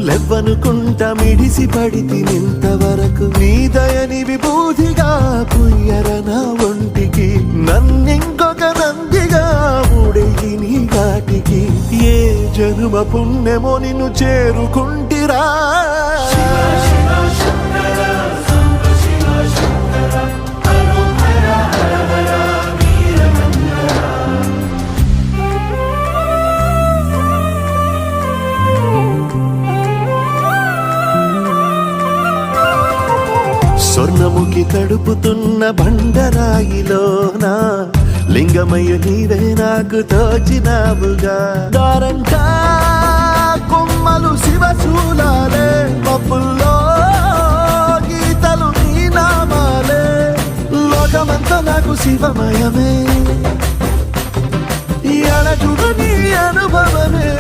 లెవ్వనుకుంటా మిడిసి పడితి ఇంతవరకు నీ దయని విభూతిగా పుయ్యర నా ఒంటికి నన్నింకొక నందిగా ఊడేయి నీ ఘాటికి ఏ జనుమ పుణ్యమో నిన్ను చేరుకుంటిరా స్వర్ణముఖి తడుపుతున్న బండరాయిలోనా లింగమయ్య నీవే నాకు తోచినావుగా దారంటా కొమ్మలు శివశూలాలే పప్పుల్లో గీతలు నీ నామాలే లోకమంతా నాకు శివమయమే ఈ అణజుడు నీ అనుభవమే